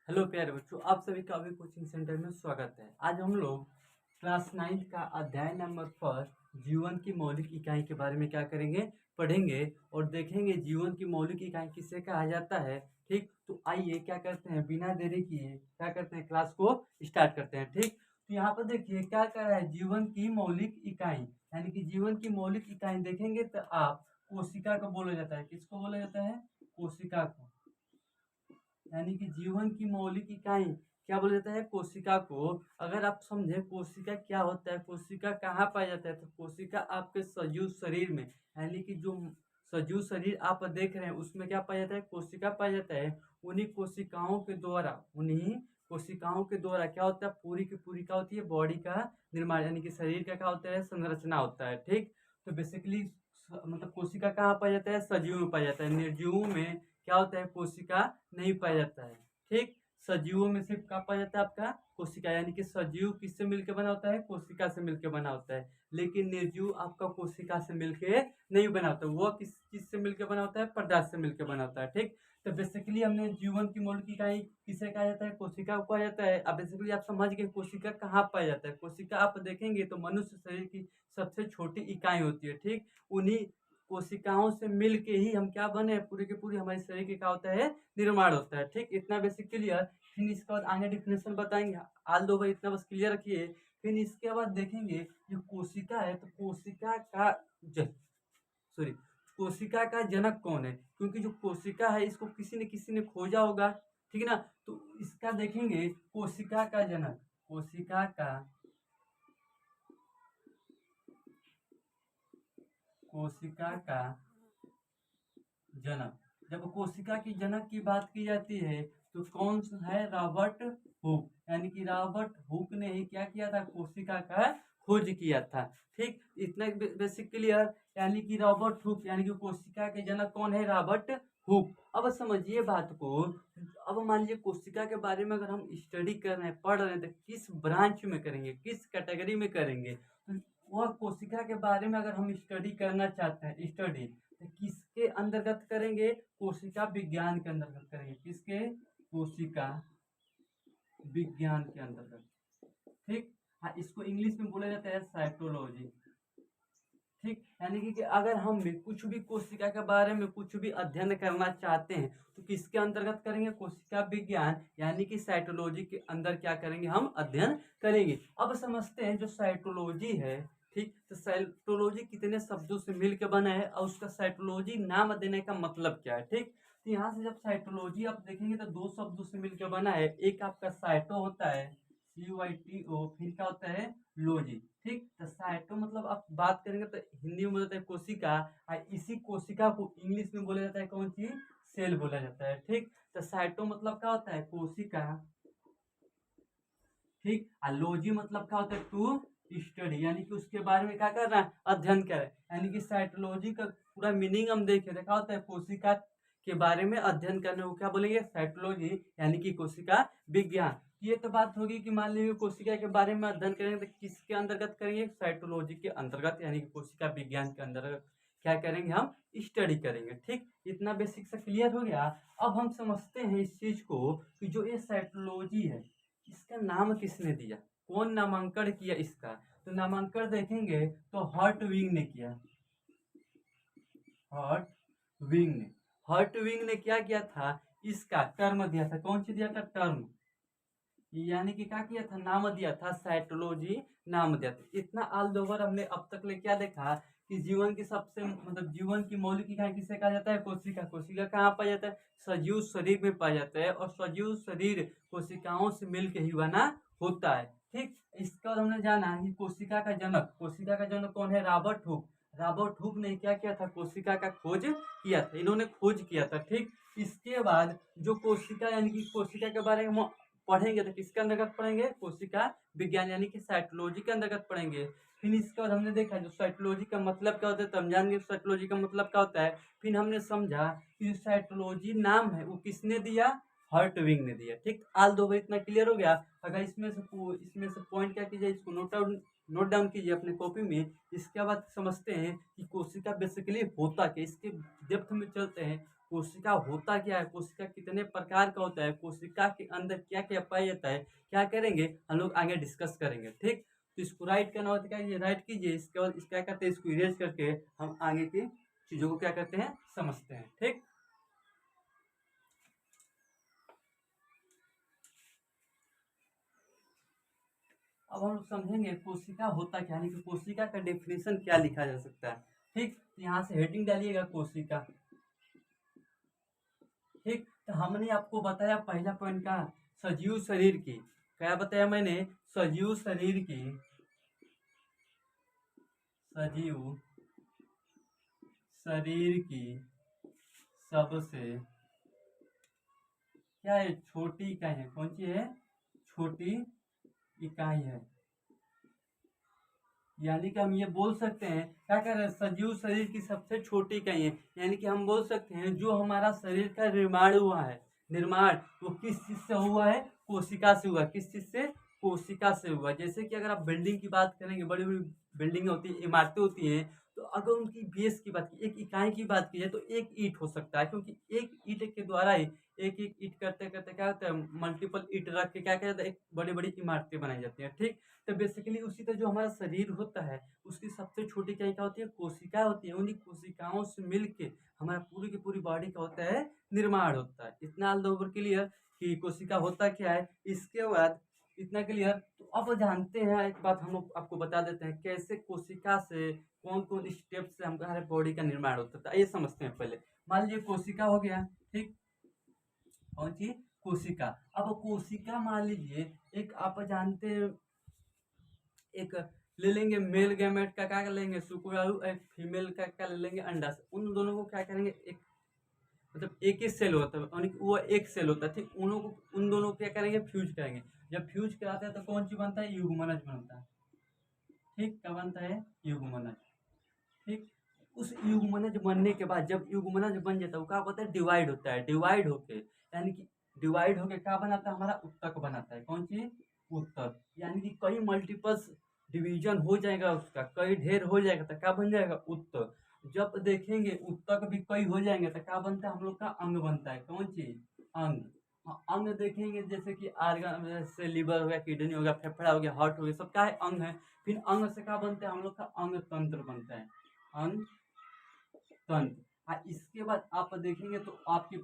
Hello प्यारे बच्चों, आप सभी का अभी कोचिंग सेंटर में स्वागत है। आज हम लोग क्लास 9 का अध्याय नंबर 1 जीवन की मौलिक इकाई के बारे में क्या करेंगे, पढ़ेंगे और देखेंगे जीवन की मौलिक इकाई किसे कहा जाता है। ठीक, तो आइए क्या करते हैं, बिना देरी किए क्या करते हैं, क्लास को स्टार्ट करते हैं। ठीक, तो यहाँ पर देखिए क्या कह रहा है, जीवन की मौलिक इकाई। यानी कि जीवन की मौलिक इकाई देखेंगे तो आप कोशिका को बोला जाता है। किसको बोला जाता है? कोशिका को। यानी कि जीवन की मौलिक इकाई क्या बोला जाता है? कोशिका को। अगर आप समझे कोशिका क्या होता है, कोशिका कहाँ पाया जाता है, तो कोशिका आपके सजीव शरीर में, यानी कि जो सजीव शरीर आप देख रहे हैं उसमें क्या पाया जाता है? कोशिका पाया जाता है। उन्हीं कोशिकाओं के द्वारा क्या होता है, पूरी की पूरी क्या होती है, बॉडी का निर्माण, यानी कि शरीर का क्या होता है, संरचना होता है। ठीक, तो बेसिकली मतलब कोशिका कहाँ पाया जाता है? सजीव में पाया जाता है। निर्जीवों में क्या होता है, कोशिका नहीं पाया जाता है। ठीक, सजीवों में सिर्फ क्या पाया जाता है? आपका कोशिका। यानी कि सजीव किससे मिलकर बना होता है? कोशिका से मिलकर बना होता है। लेकिन निर्जीव आपका कोशिका से मिलके नहीं बना होता, वो किस चीज से मिलकर बना होता है? पदार्थ से मिलकर बना होता है। ठीक, तो बेसिकली हमने जीवन की मौलिक इकाई किसे कहा जाता है? कोशिका को कहा जाता है। अब बेसिकली आप समझ गए कोशिका कहाँ पाया जाता है। कोशिका आप देखेंगे तो मनुष्य शरीर की सबसे छोटी इकाई होती है। ठीक, उन्हीं कोशिकाओं से मिल के ही हम क्या बने, पूरी की पूरी हमारे शरीर की क्या होता है, निर्माण होता है। ठीक, इतना बेसिक क्लियर। फिर इसके बाद आगे डिफिनेशन बताएंगे। आल दो भाई, इतना बस क्लियर रखिए। फिर इसके बाद देखेंगे जो कोशिका है, तो कोशिका का सॉरी कोशिका का जनक कौन है, क्योंकि जो कोशिका है इसको किसी ने खोजा होगा। ठीक है ना, तो इसका देखेंगे कोशिका का जनक। कोशिका का जनक, जब कोशिका की जनक की बात की जाती है तो कौन सा है? Robert Hooke. यानी कि रॉबर्ट हुक ने ही क्या किया था? कोशिका का खोज किया था। ठीक, इतना बेसिक क्लियर। यानी कि रॉबर्ट हुक, यानी कि कोशिका के जनक कौन है? Robert Hooke. अब समझिए बात को। अब मान लीजिए कोशिका के बारे में अगर हम स्टडी कर रहे हैं, पढ़ रहे हैं, तो किस ब्रांच में करेंगे, किस कैटेगरी में करेंगे? तो वह कोशिका के बारे में अगर हम स्टडी करना चाहते हैं, स्टडी तो किसके अंतर्गत करेंगे? कोशिका विज्ञान के अंतर्गत करेंगे। किसके? कोशिका विज्ञान के अंतर्गत। ठीक, हाँ, इसको इंग्लिश में बोला जाता है साइटोलॉजी। ठीक, यानी कि अगर हम भी कुछ भी कोशिका के बारे में कुछ भी अध्ययन करना चाहते हैं तो किसके अंतर्गत करेंगे? कोशिका विज्ञान यानी कि साइटोलॉजी के अंदर क्या करेंगे? हम अध्ययन करेंगे। अब समझते हैं जो साइटोलॉजी है। ठीक, तो साइटोलॉजी कितने शब्दों से मिलकर बना है और उसका साइटोलॉजी नाम देने का मतलब क्या है? ठीक, तो यहाँ से जब साइटोलॉजी आप देखेंगे तो दो शब्दों से मिलकर बना है। एक आपका साइटो होता है, CYTO, फिर क्या होता है? लॉजी। ठीक, तो साइटो मतलब आप बात करेंगे तो हिंदी में बोलते हैं कोशिका, और इसी कोशिका को इंग्लिश में बोला जाता है कौन सी? सेल बोला जाता है। ठीक, तो साइटो मतलब क्या होता है? कोशिका। ठीक, और लॉजी मतलब क्या होता है? टू स्टडी, यानी कि उसके बारे में क्या कर रहा है? अध्ययन कर रहा है। यानी कि साइटोलॉजी का पूरा मीनिंग हम देखें तो क्या होता है? कोशिका के बारे में अध्ययन करने को क्या बोलेंगे? साइटोलॉजी, यानी कि कोशिका विज्ञान। ये तो बात होगी कि मान लीजिए कोशिका के बारे में अध्ययन करेंगे तो किसके अंतर्गत करेंगे? साइटोलॉजी के अंतर्गत, यानी कि कोशिका विज्ञान के अंतर्गत क्या करेंगे? हम स्टडी करेंगे। ठीक, इतना बेसिक से क्लियर हो गया। अब हम समझते हैं इस चीज को कि जो ये साइटोलॉजी है इसका नाम किसने दिया, कौन नामांकन किया इसका? तो नामांकन देखेंगे तो हर्टविग ने किया। हर्टविग ने हर्टविग ने क्या किया था? इसका टर्म दिया था। कौन सी दिया था? टर्म, यानी कि क्या किया था? नाम दिया था, साइटोलॉजी नाम दिया था। इतना ऑल ओवर हमने अब तक ले क्या देखा कि जीवन की सबसे मतलब जीवन की मौलिक इकाई किसे कहा जाता है? कोशिका। कोशिका कहाँ पाया जाता है? सजीव शरीर में पाया जाता है, और सजीव शरीर कोशिकाओं से मिलकर ही बना होता है। ठीक, इसका बाद हमने जाना कि कोशिका का जनक कौन है? Robert Hooke. रॉबर्ट हुक ने क्या किया था? कोशिका का खोज किया था, इन्होंने खोज किया था। ठीक, इसके बाद जो कोशिका यानी कि कोशिका के बारे में पढ़ेंगे तो किसके अंतर्गत पढ़ेंगे? कोशिका विज्ञान यानी कि साइटोलॉजी के अंतर्गत पढ़ेंगे। फिर इसके बाद हमने देखा जो साइटोलॉजी का मतलब क्या होता है, तो हम जानेंगे साइटोलॉजी का मतलब क्या होता है। फिर हमने समझा कि जो साइटोलॉजी नाम है वो किसने दिया? हर्टविग ने दिया। ठीक, आल दो भाई, इतना क्लियर हो गया। अगर इसमें से पॉइंट क्या कीजिए, इसको नोट डाउन कीजिए अपने कॉपी में। इसके बाद समझते हैं कि कोशिका बेसिकली होता क्या, इसके डेप्थ में चलते हैं। कोशिका होता क्या है, कोशिका कितने प्रकार का होता है, कोशिका के अंदर क्या क्या पाया जाता है, क्या करेंगे हम लोग आगे डिस्कस करेंगे। ठीक, तो इसको राइट करना होता है, राइट कीजिए, इसके बाद क्या करते हैं, इसको इरेज करके हम आगे की चीजों को क्या करते हैं, समझते हैं। ठीक, अब हम लोग समझेंगे कोशिका होता क्या, यानी कि कोशिका का डेफिनेशन क्या लिखा जा सकता है। ठीक, यहाँ से हेडिंग डालिएगा कोशिका। ठीक, तो हमने आपको बताया पहला पॉइंट का सजीव शरीर की, क्या बताया मैंने, सजीव शरीर की, सजीव शरीर की सबसे क्या है, छोटी इकाई है, कौन सी है, छोटी इकाई है। यानी कि हम ये बोल सकते हैं, क्या कह रहे हैं, सजीव शरीर की सबसे छोटी इकाई है, यानी कि हम बोल सकते हैं जो हमारा शरीर का निर्माण हुआ है, निर्माण वो किस चीज से हुआ है, कोशिका से हुआ, किस चीज से, कोशिका से हुआ। जैसे कि अगर आप बिल्डिंग की बात करेंगे, बड़ी बड़ी बिल्डिंग होती है, इमारतें होती हैं, तो अगर उनकी बेस की बात की, एक इकाई की बात की जाए तो एक ईंट हो सकता है, क्योंकि एक ईंट के द्वारा ही एक एक ईंट करते करते क्या होता है, मल्टीपल ईंट रख के क्या कहता है, एक बड़ी बड़ी इमारतें बनाई जाती हैं। ठीक, तो बेसिकली उसी तरह जो हमारा शरीर होता है, उसकी सबसे छोटी इकाई क्या होती है, कोशिका होती है। उन्हीं कोशिकाओं से मिलके हमारा पूरी की पूरी बॉडी का होता है, निर्माण होता है। इतना ऑल ओवर क्लियर कि कोशिका होता क्या है। इसके बाद इतना क्लियर, तो अब जानते हैं एक बात, हम आपको बता देते हैं कैसे कोशिका से कौन कौन स्टेप से हमारे बॉडी का निर्माण होता है। ये समझते हैं पहले। मान लीजिए कोशिका हो गया, ठीक, कौन सी, कोशिका। अब कोशिका मान लीजिए एक, आप जानते हैं, एक ले लेंगे मेल गैमेट का, क्या कर लेंगे, शुक्राणु, एक फीमेल का क्या ले लेंगे, अंडा से। उन दोनों को क्या करेंगे, एक मतलब एक ही सेल होता है, यानी कि वो एक सेल होता है। ठीक, उन दोनों को क्या करेंगे, फ्यूज करेंगे। जब फ्यूज कराते हैं तो कौन सी बनता है, युग्मनज बनता है। ठीक, क्या बनता है, युग्मनज। ठीक, उस युग्मनज बनने के बाद जब युग्मनज बन जाता है, वो क्या होता है, डिवाइड होता है। डिवाइड होके यानी कि डिवाइड होके क्या बनाता है, हमारा उत्तक बनाता है। कौन सी, उत्तक। यानी कि कई मल्टीपल्स डिवीजन हो जाएगा उसका, कई ढेर हो जाएगा तो क्या बन जाएगा, उत्तक। जब देखेंगे उत्तक भी कई हो जाएंगे तो क्या बनता है, हम लोग का अंग बनता है। कौन चीज, अंग। हाँ, अंग देखेंगे जैसे कि आर्गन, जैसे लीवर हो गया, किडनी हो गया, फेफड़ा हो गया, हार्ट हो गया, सब क्या है, अंग है। फिर अंग से क्या बनता है, हम लोग का अंग तंत्र बनता है, अंग तंत्र। इसके बाद आप देखेंगे तो आपके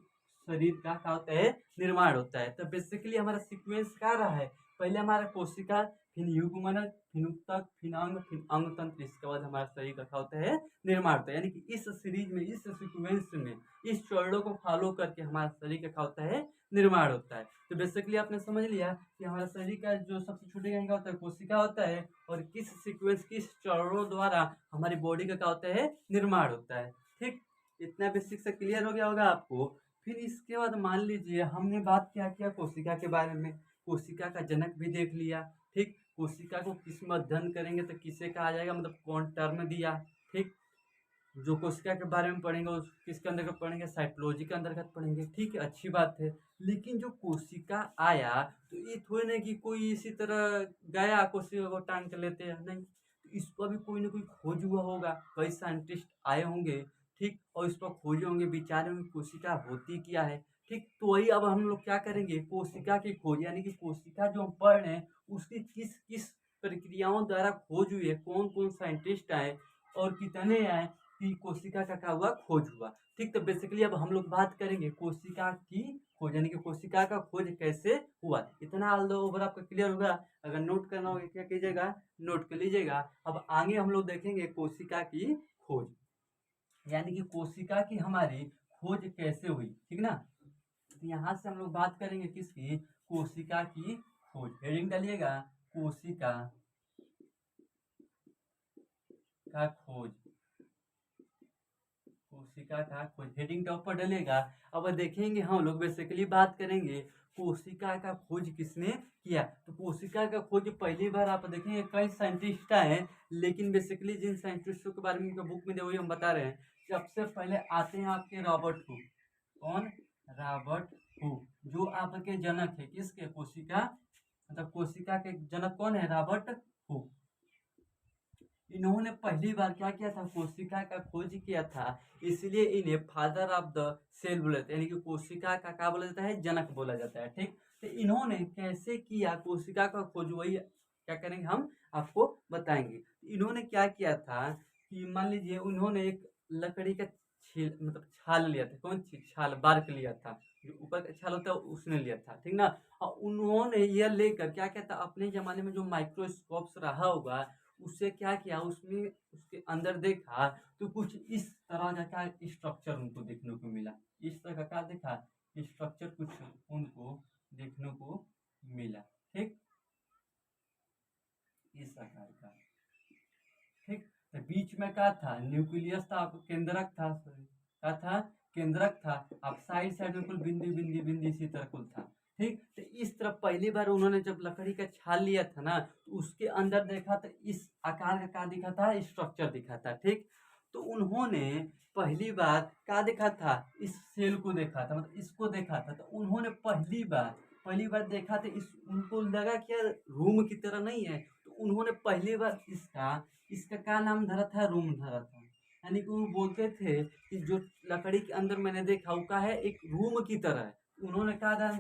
शरीर का क्या होता है, निर्माण होता है। तो बेसिकली हमारा सीक्वेंस क्या रहा है, पहले हमारा कोशिका, फिर युग्मनज, फिर उत्तक, फिर अंग तंत्र, इसके बाद हमारा शरीर का क्या होता है, निर्माण होता है। यानी कि इस सीरीज में, इस सीक्वेंस में, इस चरणों को फॉलो करके हमारा शरीर का क्या होता है, निर्माण होता है। तो बेसिकली आपने समझ लिया कि हमारा शरीर का जो सबसे छोटे अंग होता है, कोशिका होता है, और किस सीक्वेंस, किस चरणों द्वारा हमारी बॉडी का क्या होता है, निर्माण होता है। ठीक, इतना बेसिक से क्लियर हो गया होगा आपको। फिर इसके बाद मान लीजिए हमने बात क्या किया, कोशिका के बारे में, कोशिका का जनक भी देख लिया। ठीक, कोशिका को किस में अध्ययन करेंगे तो किसे कहा जाएगा, मतलब कौन टर्म दिया। ठीक, जो कोशिका के बारे में पढ़ेंगे उस किसके अंतर्गत पढ़ेंगे, साइकोलॉजी के अंतर्गत पढ़ेंगे। ठीक है, अच्छी बात है। लेकिन जो कोशिका आया, तो ये थोड़ी ना कि कोई इसी तरह गया कोशिका को टांग के लेते हैं, नहीं। इस पर भी कोई ना कोई खोज हुआ होगा, कई साइंटिस्ट आए होंगे। ठीक, और इस पर खोजे होंगे, विचारे होंगे कोशिका होती क्या है। ठीक, तो वही अब हम लोग क्या करेंगे, कोशिका की खोज, यानी कि कोशिका जो हम पढ़ रहे हैं उसकी किस किस प्रक्रियाओं द्वारा खोज हुई है, कौन कौन साइंटिस्ट आए और कितने आए कि कोशिका का क्या हुआ, खोज हुआ। ठीक, तो बेसिकली अब हम लोग बात करेंगे कोशिका की खोज, यानी कि कोशिका का खोज कैसे हुआ। इतना ऑल ओवर आपका क्लियर होगा। अगर नोट करना होगा क्या कीजिएगा, नोट कर लीजिएगा। अब आगे हम लोग देखेंगे कोशिका की खोज, यानी कि कोशिका की हमारी खोज कैसे हुई। ठीक ना, तो यहाँ से हम लोग बात करेंगे किसकी, कोशिका की खोज। हेडिंग डालिएगा, कोशिका का खोज, कोशिका का खोज, हेडिंग टॉप पर डलेगा। अब देखेंगे हम लोग बेसिकली बात करेंगे कोशिका का खोज किसने किया। तो कोशिका का खोज पहली बार आप देखेंगे कई साइंटिस्ट आए, लेकिन बेसिकली जिन साइंटिस्टों के बारे में उनका बुक में दे वही हम बता रहे हैं। सबसे पहले आते हैं आपके रॉबर्ट हुक। कौन, रॉबर्ट हुक, जो आपके जनक है किसके, कोशिका, मतलब कोशिका के जनक कौन है, रॉबर्ट हुक। इन्होंने पहली बार क्या किया था, कोशिका का खोज किया था, इसलिए इन्हें फादर ऑफ द सेल बोला जाता है, यानी कि कोशिका का क्या बोला जाता है, जनक बोला जाता है। ठीक, तो इन्होंने कैसे किया कोशिका का खोज, वही क्या करेंगे हम आपको बताएंगे। इन्होंने क्या किया था कि मान लीजिए उन्होंने एक लकड़ी का छील मतलब छाल लिया था, कौन सी छाल, बार्क लिया था, जो ऊपर का छाल होता है उसने लिया था, ठीक ना। और उन्होंने यह लेकर क्या किया था, अपने जमाने में जो माइक्रोस्कोप्स रहा होगा उससे क्या किया, उसमें उसके अंदर देखा तो कुछ इस तरह का क्या स्ट्रक्चर उनको देखने को मिला, इस तरह का क्या देखा, स्ट्रक्चर कुछ उनको देखने को मिला। ठीक, इस आकार का। ठीक, तो बीच में क्या था, न्यूक्लियस था, केंद्रक था, क्या था, केंद्रक था। अब साइड साइड में कुल बिंदी बिंदी बिंदी इसी तरह कुल था। ठीक, तो इस तरह पहली बार उन्होंने जब लकड़ी का छाल लिया था ना, तो उसके अंदर देखा तो इस आकार का क्या दिखा था, स्ट्रक्चर दिखा था। ठीक, तो उन्होंने पहली बार क्या देखा था, इस सेल को देखा था, मतलब इसको देखा था। तो उन्होंने पहली बार देखा तो इस उनको लगा कि यार रूम की तरह नहीं है, तो उन्होंने पहली बार इसका इसका क्या नाम धरा था, रूम धरा था। यानी कि वो बोलते थे कि जो लकड़ी के अंदर मैंने देखा वो का है, एक रूम की तरह है। उन्होंने क्या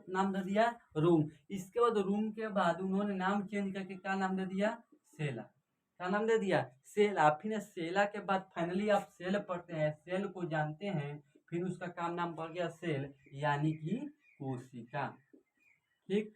नाम दे दिया, रूम। इसके बाद रूम के बाद उन्होंने नाम चेंज करके क्या नाम दे दिया, सेला। क्या नाम दे दिया, सेला। फिर सेला के बाद फाइनली आप सेल पढ़ते हैं, सेल को जानते हैं, फिर उसका काम नाम पड़ गया सेल, यानी कि कोशिका। ठीक,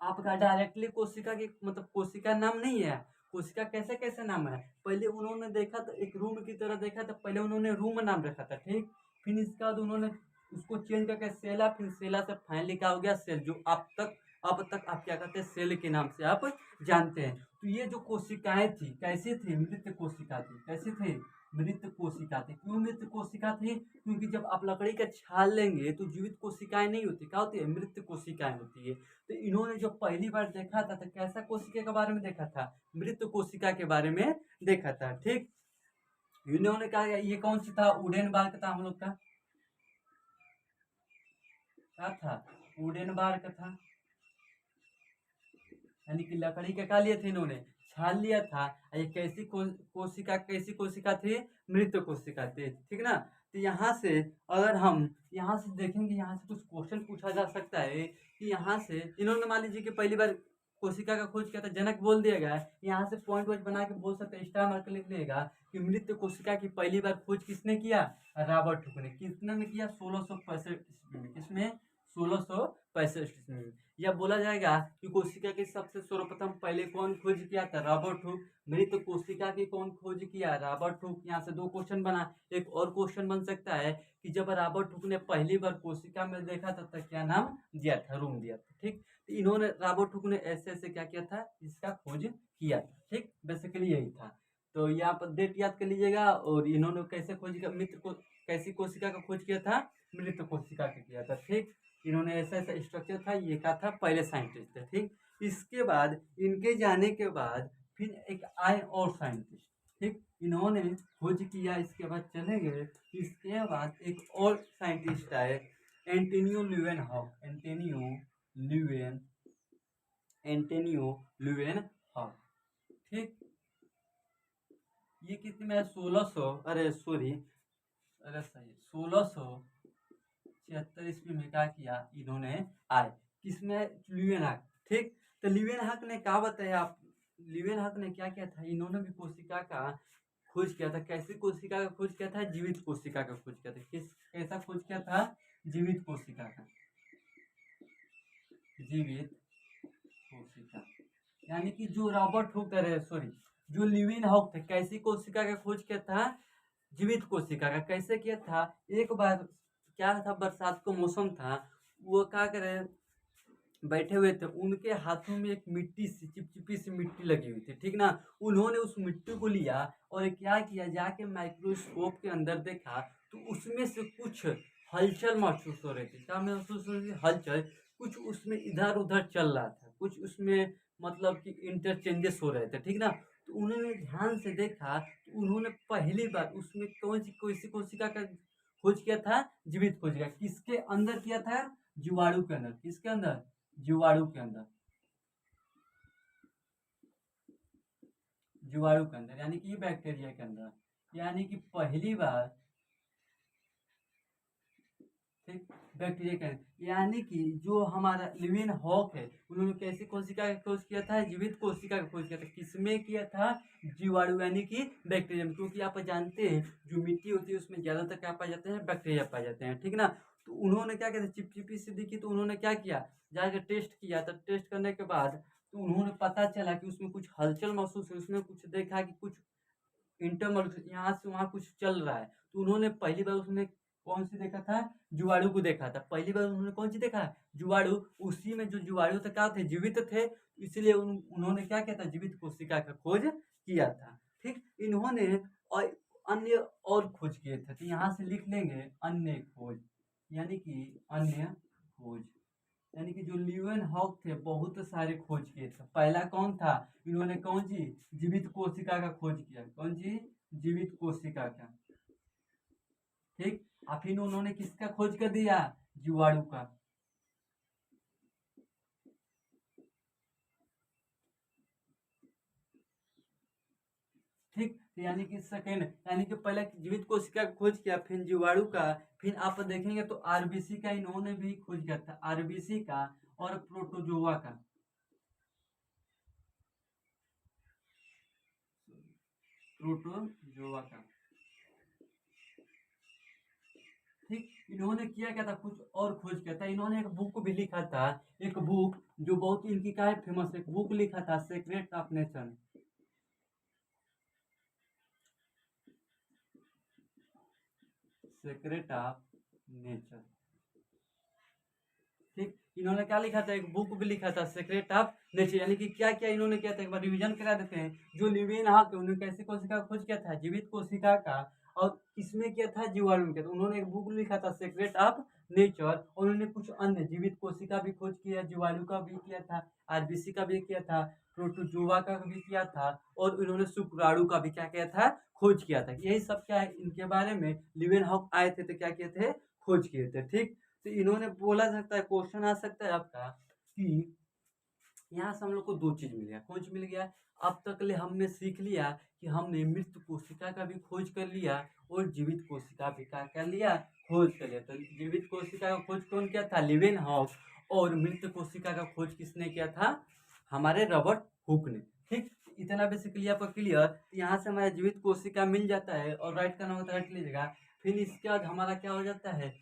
आपका डायरेक्टली कोशिका की मतलब कोशिका नाम नहीं है। कोशिका कैसे कैसे नाम है, पहले उन्होंने देखा तो एक रूम की तरह देखा, तो पहले उन्होंने रूम नाम रखा था। ठीक, फिर इसके बाद उन्होंने उसको चेंज करके सेला, फिर सेला से फाइनली क्या हो गया, सेल, जो अब तक आप क्या कहते हैं, सेल के नाम से आप जानते हैं। तो ये जो कोशिकाएं थी कैसी थी, मृत कोशिका थी। कैसी थी, मृत कोशिका थी। क्यों मृत कोशिका थी, क्योंकि जब आप लकड़ी का छाल लेंगे तो जीवित कोशिकाएं नहीं होती, क्या होती है, मृत कोशिकाएं होती है। तो इन्होंने जो पहली बार देखा था तो कैसा कोशिका के बारे में देखा था, मृत कोशिका के बारे में देखा था। ठीक, इन्होंने कहा ये कौन सी था, वुडन बार्क था हम लोग का, क्या था, वुडन बार्क था। यानी कि लकड़ी का क्या लिया था इन्होंने, छाल लिया था। ये कैसी कोशिका थी, मृत कोशिका थी। ठीक ना। तो यहाँ से अगर हम यहाँ से देखेंगे, यहाँ से कुछ क्वेश्चन पूछा जा सकता है कि यहाँ से इन्होंने मान लीजिए कि पहली बार कोशिका का खोज किया था, जनक बोल दिया गया है। यहाँ से पॉइंट वाइज बना के बोल सकते हैं, स्टार मार्क लिख लेगा कि मृत कोशिका की पहली बार खोज किसने किया, रॉबर्ट हुक ने। कितने में किया, 1665 ईस्वी में। किसमें, 1665 ईस्वी में। या बोला जाएगा कि कोशिका की सबसे सर्वप्रथम पहले कौन खोज किया था, रॉबर्ट हुक। मृत कोशिका की कौन खोज किया, रॉबर्ट हुक। यहाँ से दो क्वेश्चन बना। एक और क्वेश्चन बन सकता है कि जब रॉबर्ट हुक ने पहली बार कोशिका में देखा था तो क्या नाम दिया था, रूम दिया था। ठीक, तो इन्होंने रॉबर्ट हुक ने ऐसे ऐसे क्या किया था, इसका खोज किया था। ठीक, बेसिकली यही था। तो यहाँ पर डेट याद कर लीजिएगा। और इन्होंने कैसे खोज किया, मित्र को कैसी कोशिका का खोज किया था, मृत कोशिका का किया था। ठीक, इन्होंने ऐसा ऐसा स्ट्रक्चर था, ये क्या था, पहले साइंटिस्ट थे। ठीक, इसके बाद इनके जाने के बाद फिर एक आए और साइंटिस्ट। ठीक, इन्होंने खोज किया, इसके बाद चले गए। इसके बाद एक और साइंटिस्ट आए, एंटोनियो ल्यूवेनहॉक। Antonio Leeuwenhoek. ठीक, ये कितने में, 1600, अरे सॉरी, अरे सही, 1676 ईस्वी में क्या किया इन्होंने, आए किसमें, ल्यूवेनहॉक। ठीक, तो ल्यूवेनहॉक ने क्या बताया आप, ल्यूवेनहॉक ने क्या किया था, इन्होंने भी कोशिका का खोज किया था। कैसी कोशिका का खोज किया था, जीवित कोशिका का खोज किया था। कैसा खोज किया था, जीवित कोशिका का, जीवित कोशिका। यानी कि जो रॉबर्ट हुक, सॉरी, जो ल्यूवेनहॉक थे, कैसी कोशिका का खोज किया था, जीवित कोशिका का। कैसे किया था, एक बार क्या था, बरसात का मौसम था, वो क्या करे, बैठे हुए थे, उनके हाथों में एक मिट्टी सी, चिपचिपी सी मिट्टी लगी हुई थी। ठीक ना, उन्होंने उस मिट्टी को लिया और क्या किया, जाके माइक्रोस्कोप के अंदर देखा तो उसमें से कुछ हलचल महसूस हो रही थी। क्या महसूस हो रही थी, हलचल। कुछ उसमें इधर उधर चल रहा था, कुछ उसमें मतलब कि इंटरचेंजेस हो रहे थे। ठीक ना, तो उन्होंने ध्यान से देखा तो उन्होंने पहली बार उसमें कौन सी कोशिका का खोज किया था, जीवित खोज किया। किसके अंदर किया था, जीवाणु के अंदर। किसके अंदर, जीवाणु के अंदर। जीवाणु के अंदर, यानी कि बैक्टीरिया के अंदर, यानी कि पहली बार, ठीक, बैक्टीरिया का, यानी कि जो हमारा लिविन हॉक है उन्होंने कैसी कोशिका का खोज किया था, जीवित कोशिका का खोज किया था। किसमें किया था, जीवाणु यानी कि बैक्टीरिया में, क्योंकि आप जानते हैं जो मिट्टी होती है उसमें ज्यादातर क्या पाए जाते हैं, बैक्टीरिया पाए जाते हैं, ठीक ना। तो उन्होंने क्या किया, चिपचिपी सी दिखी तो उन्होंने क्या किया, जाकर टेस्ट किया, तो टेस्ट करने के बाद तो उन्होंने पता चला कि उसमें कुछ हलचल महसूस हुई, उसमें कुछ देखा कि कुछ इंटरमल यहाँ से वहाँ कुछ चल रहा है। तो उन्होंने पहली बार उसने कौन सी देखा था, जुआड़ू को देखा था। पहली बार उन्होंने कौन सी देखा, जुआड़ू। उसी में जो जुआड़ू थे क्या थे, जीवित थे, इसलिए उन्होंने क्या किया था, जीवित कोशिका का खोज किया था। ठीक, इन्होंने और अन्य और खोज किए थे, तो यहाँ से लिख लेंगे अन्य खोज, यानी कि अन्य खोज, यानी कि जो ल्यूएन हॉक थे बहुत सारे खोज किए थे। पहला कौन था, इन्होंने कौन सी, जीवित कोशिका का खोज किया, कौन सी, जीवित कोशिका का। ठीक, और फिर उन्होंने किसका खोज कर दिया, जीवाणु का। ठीक, यानी कि सेकेंड, यानी कि पहले जीवित कोशिका का खोज किया, फिर जीवाणु का, फिर आप देखेंगे तो आरबीसी का इन्होंने भी खोज किया था, आरबीसी का और प्रोटोजोआ का, प्रोटोजोआ का। ठीक, इन्होंने किया क्या था, कुछ और खोज किया था। इन्होंने एक बुक भी लिखा था, एक बुक जो बहुत इनकी का है फेमस, एक बुक लिखा था, secret of nature, secret of nature. ठीक, इन्होंने क्या लिखा था, एक बुक भी लिखा था, सीक्रेट ऑफ नेचर। यानी कि क्या क्या इन्होंने किया था, एक बार रिवीजन करा देते हैं। जो लिविन हॉक, उन्होंने कैसे कोशिका का खोज किया था, जीवित कोशिका का, और इसमें किया था, जीवाणु में किया था। उन्होंने एक बुक लिखा था, सीक्रेट ऑफ नेचर, और उन्होंने कुछ अन्य जीवित कोशिका भी खोज किया, जीवाणु का भी किया था, आरबीसी का भी किया था, प्रोटोजोआ का भी किया था, और उन्होंने शुक्राणु का भी क्या किया था, खोज किया था। यही सब क्या है, इनके बारे में लिविन हॉक आए थे तो क्या किए थे, खोज किए थे। ठीक, तो इन्होंने बोला सकता है, क्वेश्चन आ सकता है आपका कि यहाँ से हम लोग को दो चीज मिल गया, कौन चीज मिल गया, अब तक ले हमने सीख लिया कि हमने मृत कोशिका का भी खोज कर लिया और जीवित कोशिका भी क्या कर लिया, खोज कर लिया। तो जीवित कोशिका का खोज कौन किया था, लिवेन हॉक, और मृत कोशिका का खोज किसने किया था, हमारे रॉबर्ट हुक ने। ठीक, इतना बेसिकली आपका क्लियर। यहाँ से हमारा जीवित कोशिका मिल जाता है और राइट करना होता है, राइट लीजिएगा। फिर इसके बाद हमारा क्या हो जाता है,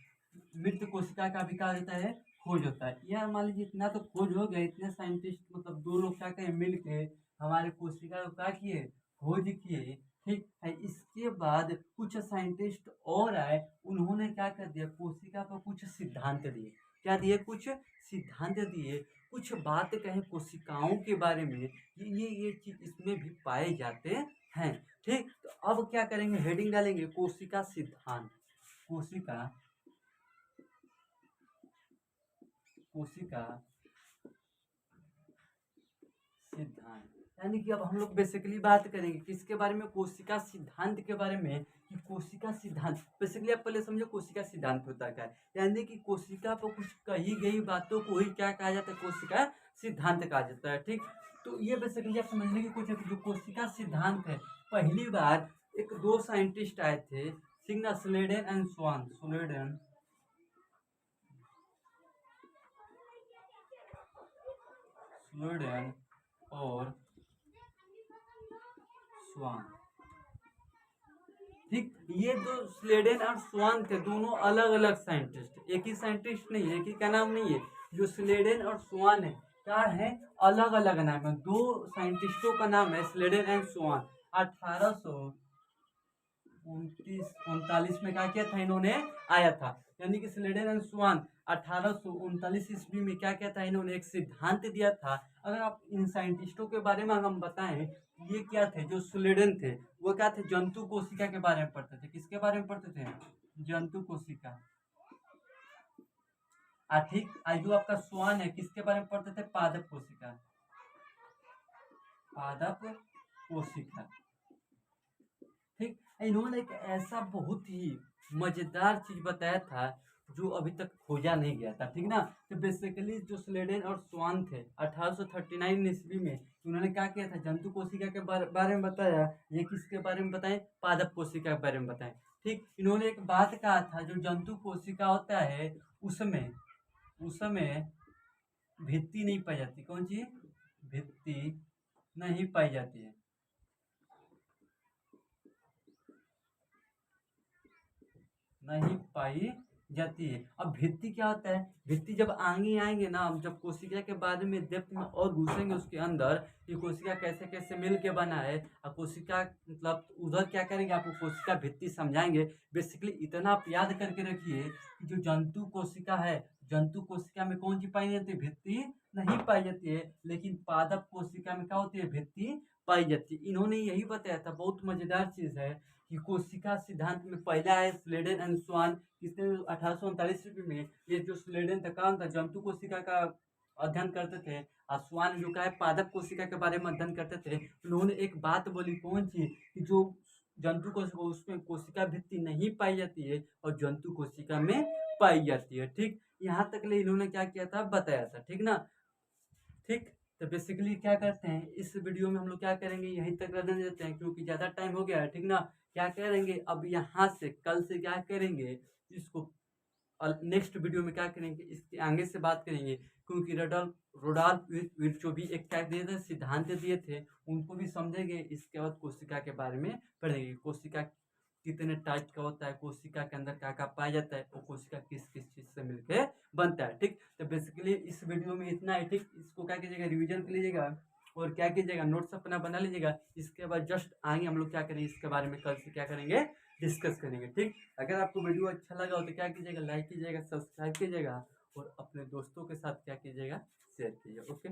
मृत कोशिका का भी क्या हो जाता है, खोज होता है। यह मान लीजिए इतना तो खोज हो गया, इतने साइंटिस्ट मतलब दो लोग क्या कहे मिल के हमारे कोशिका को क्या किए, खोज किए। ठीक है, इसके बाद कुछ साइंटिस्ट और आए, उन्होंने क्या कर दिया, कोशिका पर कुछ सिद्धांत दिए। क्या दिए, कुछ सिद्धांत दिए, कुछ बात कहे कोशिकाओं के बारे में, ये चीज इसमें भी पाए जाते हैं। ठीक, तो अब क्या करेंगे, हेडिंग डालेंगे कोशिका सिद्धांत, कोशिका, कोशिका सिद्धांत। यानी कि अब हम लोग बेसिकली बात करेंगे किसके बारे में, कोशिका सिद्धांत के बारे में। कि कोशिका सिद्धांत बेसिकली आप पहले समझो कोशिका सिद्धांत होता है क्या है। यानी कि कोशिका पर कुछ कही गई बातों को ही क्या कहा जाता है, कोशिका सिद्धांत कहा जाता है। ठीक, तो ये बेसिकली आप समझने की कोशिश, जो कोशिका सिद्धांत है, पहली बार एक दो साइंटिस्ट आए थे, सिग्ना Schleiden and Schwann, Schleiden, Schleiden और स्वान। ठीक, ये दो स्लेडन और स्वान थे, दोनों अलग अलग साइंटिस्ट, एक ही साइंटिस्ट नहीं है, एक ही का नाम नहीं है। जो स्लेडन और स्वान है क्या है, अलग अलग नाम है, दो साइंटिस्टों का नाम है स्लेडन एंड स्वान। 1839 में क्या किया था इन्होंने, आया था। यानी कि स्लेडन एंड स्वान 1839 ईस्वी में क्या किया था, इन्होंने एक सिद्धांत दिया था। अगर आप इन साइंटिस्टों के बारे में हम बताएं, ये क्या थे, जो स्लेडन थे वो क्या थे, जंतु कोशिका के बारे में पढ़ते थे। किसके बारे में पढ़ते थे, जंतु कोशिका। ठीक, जो आपका स्वान है किसके बारे में पढ़ते थे, पादप कोशिका, पादप कोशिका। ठीक, इन्होंने एक ऐसा बहुत ही मजेदार चीज बताया था, जो अभी तक खोजा नहीं गया था, ठीक ना। तो बेसिकली जो स्लेडन और स्वान थे 1839 ईस्वी में, उन्होंने क्या किया था, जंतु कोशिका के बारे में बताया। ये किसके बारे में बताएं, पादप कोशिका के बारे में बताएं। ठीक, इन्होंने एक बात कहा था, जो जंतु कोशिका होता है उसमें भित्ति नहीं पाई जाती। कौन सी भित्ति नहीं पाई जाती है, नहीं पाई जाती है। अब भित्ति क्या होता है, भित्ति जब आगे आएंगे ना, हम जब कोशिका के बारे में डेप्थ में और घुसेंगे उसके अंदर, कि कोशिका कैसे कैसे मिल के बना है, और कोशिका मतलब उधर क्या करेंगे, आपको कोशिका भित्ति समझाएंगे। बेसिकली इतना आप याद करके रखिए कि जो जंतु कोशिका है, जंतु कोशिका में कौन सी पाई जाती है, भित्ति नहीं पाई जाती है। लेकिन पादप कोशिका में क्या होती है, भित्ति पाई जाती है। इन्होंने यही बताया था, बहुत मजेदार चीज है, कि कोशिका सिद्धांत में पहला है स्लेडन एंड स्वान, किसने 1839 ईस्वी में। ये जो स्लेडन था काम था, जंतु कोशिका का अध्ययन करते थे, और स्वान जो का है पादप कोशिका के बारे में अध्ययन करते थे। उन्होंने एक बात बोली, कौन सी, कि जो जंतु कोशिका उसमें कोशिका भित्ति नहीं पाई जाती है, और जंतु कोशिका में पाई जाती है। ठीक, यहाँ तक ले इन्होंने क्या किया था, बताया था, ठीक ना। ठीक, तो बेसिकली क्या करते हैं, इस वीडियो में हम लोग क्या करेंगे, यहीं तक रहने देते हैं, क्योंकि ज़्यादा टाइम हो गया है, ठीक ना। क्या करेंगे, अब यहाँ से कल से क्या करेंगे इसको, नेक्स्ट वीडियो में क्या करेंगे, इसके आगे से बात करेंगे। क्योंकि रोडाल्फ जो भी एक क्या दिए थे, सिद्धांत दिए थे, उनको भी समझेंगे। इसके बाद कोशिका के बारे में पढ़ेंगे, कोशिका कितने टाइप का होता है, कोशिका के अंदर क्या क्या पाया जाता है, और कोशिका किस किस चीज से मिलकर बनता है। ठीक, तो बेसिकली इस वीडियो में इतना है। ठीक, इसको क्या कीजिएगा, रिवीजन कर लीजिएगा, और क्या कीजिएगा, नोट्स अपना बना लीजिएगा। इसके बाद जस्ट आगे हम लोग क्या करेंगे, इसके बारे में कल से क्या करेंगे, डिस्कस करेंगे। ठीक, अगर आपको वीडियो अच्छा लगा हो तो क्या कीजिएगा, लाइक कीजिएगा, सब्सक्राइब कीजिएगा, और अपने दोस्तों के साथ क्या कीजिएगा, शेयर कीजिएगा। ओके।